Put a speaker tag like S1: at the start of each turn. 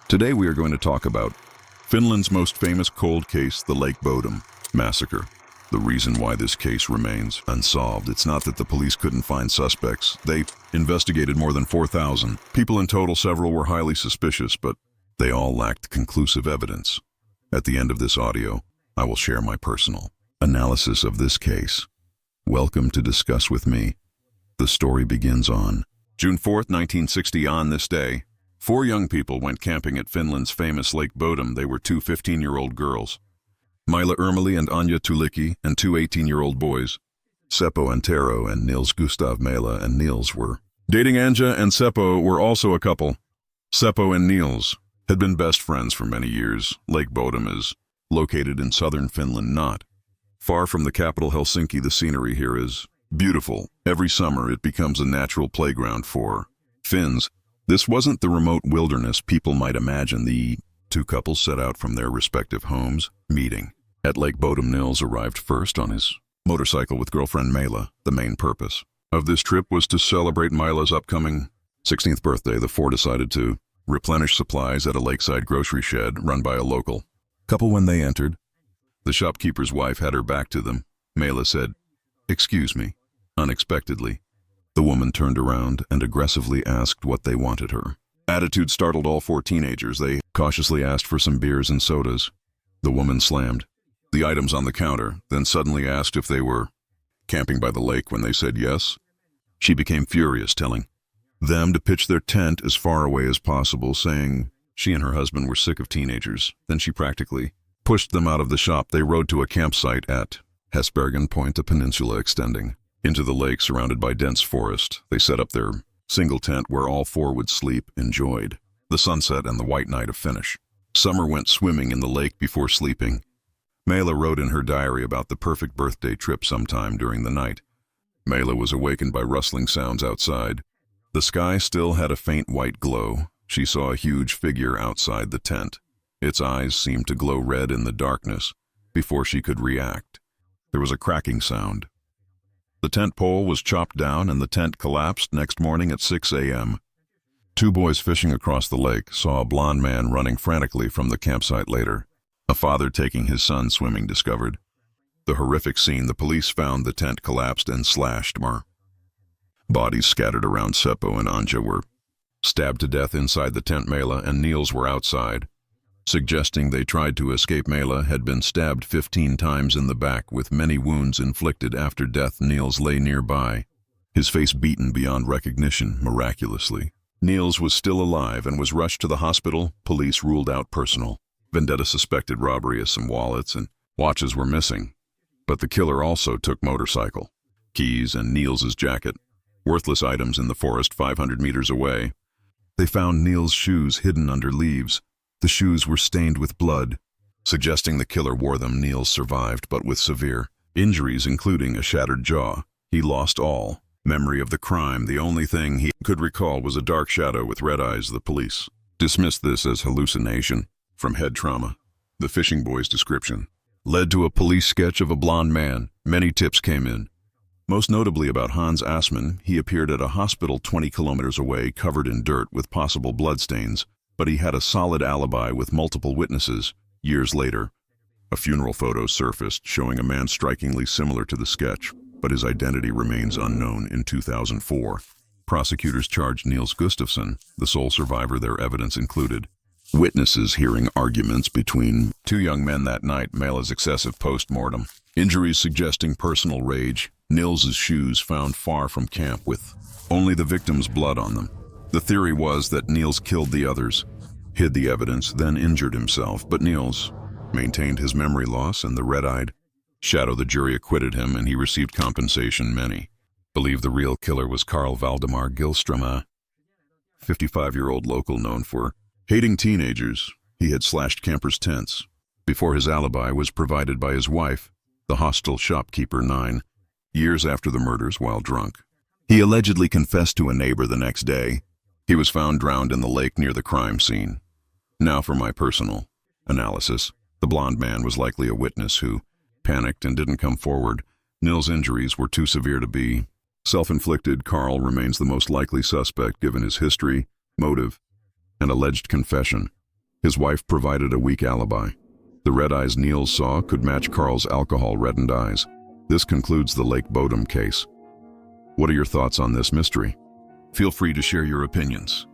S1: Today we are going to talk about Finland's most famous cold case, the Lake Bodom massacre. The reason why this case remains unsolved, it's not that the police couldn't find suspects. They investigated more than 4,000 people in total. Several were highly suspicious, but they all lacked conclusive evidence. At the end of this audio, I will share my personal analysis of this case. Welcome to discuss with me. The story begins on June 4th, 1960. On this day, 4 young people went camping at Finland's famous Lake Bodom. They were 2 15-year-old girls, Mila Ermeli and Anja Tulikki, and 2 18-year-old boys, Seppo Antero and Nils Gustafsson. Mila and Nils were dating. Anja and Seppo were also a couple. Seppo and Nils had been best friends for many years. Lake Bodom is located in southern Finland, not far from the capital Helsinki. The scenery here is beautiful. Every summer it becomes a natural playground for Finns. This wasn't the remote wilderness people might imagine. The 2 couples set out from their respective homes, meeting at Lake Bodom. Nils arrived first on his motorcycle with girlfriend Mila. The main purpose of this trip was to celebrate Mila's upcoming 16th birthday. The 4 decided to replenish supplies at a lakeside grocery shed run by a local couple. When they entered, the shopkeeper's wife had her back to them. Mila said, "Excuse me." Unexpectedly, the woman turned around and aggressively asked what they wanted. Her attitude startled all 4 teenagers. They cautiously asked for some beers and sodas. The woman slammed the items on the counter, then suddenly asked if they were camping by the lake. When they said yes, she became furious, telling them to pitch their tent as far away as possible, saying she and her husband were sick of teenagers. Then she practically pushed them out of the shop. They rode to a campsite at Hesbergen Point, a peninsula extending into the lake surrounded by dense forest. They set up their single tent where all 4 would sleep, enjoyed the sunset and the white night of finish. Summer went swimming in the lake before sleeping. Mila wrote in her diary about the perfect birthday trip. Sometime during the night, Mila was awakened by rustling sounds outside. The sky still had a faint white glow. She saw a huge figure outside the tent. Its eyes seemed to glow red in the darkness. Before she could react, there was a cracking sound. The tent pole was chopped down and the tent collapsed. Next morning at 6 a.m., 2 boys fishing across the lake saw a blond man running frantically from the campsite. Later, a father taking his son swimming discovered the horrific scene. The police found the tent collapsed and slashed. More bodies scattered around. Seppo and Anja were stabbed to death inside the tent. Mila and Nils were outside, suggesting they tried to escape. Mila had been stabbed 15 times in the back with many wounds inflicted after death. Nils lay nearby, his face beaten beyond recognition. Miraculously, Nils was still alive and was rushed to the hospital. Police ruled out personal vendetta. Suspected robbery as some wallets and watches were missing, but the killer also took motorcycle, keys, and Nils's jacket, worthless items. In the forest 500 meters away, they found Nils' shoes hidden under leaves. The shoes were stained with blood, suggesting the killer wore them. Nils survived, but with severe injuries, including a shattered jaw. He lost all memory of the crime. The only thing he could recall was a dark shadow with red eyes. The police dismissed this as hallucination from head trauma. The fishing boy's description led to a police sketch of a blond man. Many tips came in, most notably about Hans Assman. He appeared at a hospital 20 kilometers away, covered in dirt with possible bloodstains, but he had a solid alibi with multiple witnesses. Years later, a funeral photo surfaced showing a man strikingly similar to the sketch, but his identity remains unknown. In 2004, prosecutors charged Nils Gustafsson, the sole survivor. Their evidence included witnesses hearing arguments between 2 young men that night, Mila's excessive post-mortem injuries suggesting personal rage, Nils's shoes found far from camp with only the victim's blood on them. The theory was that Nils killed the others, hid the evidence, then injured himself, but Nils maintained his memory loss and the red-eyed shadow. The jury acquitted him and he received compensation. Many believe the real killer was Karl Valdemar Gyllström, a 55-year-old local known for hating teenagers. He had slashed campers' tents before his alibi was provided by his wife, the hostile shopkeeper. 9 years after the murders, while drunk, he allegedly confessed to a neighbor the next day. He was found drowned in the lake near the crime scene. Now for my personal analysis. The blond man was likely a witness who panicked and didn't come forward. Nils' injuries were too severe to be self-inflicted. Karl remains the most likely suspect given his history, motive, and alleged confession. His wife provided a weak alibi. The red eyes Nils saw could match Karl's alcohol-reddened eyes. This concludes the Lake Bodom case. What are your thoughts on this mystery? Feel free to share your opinions.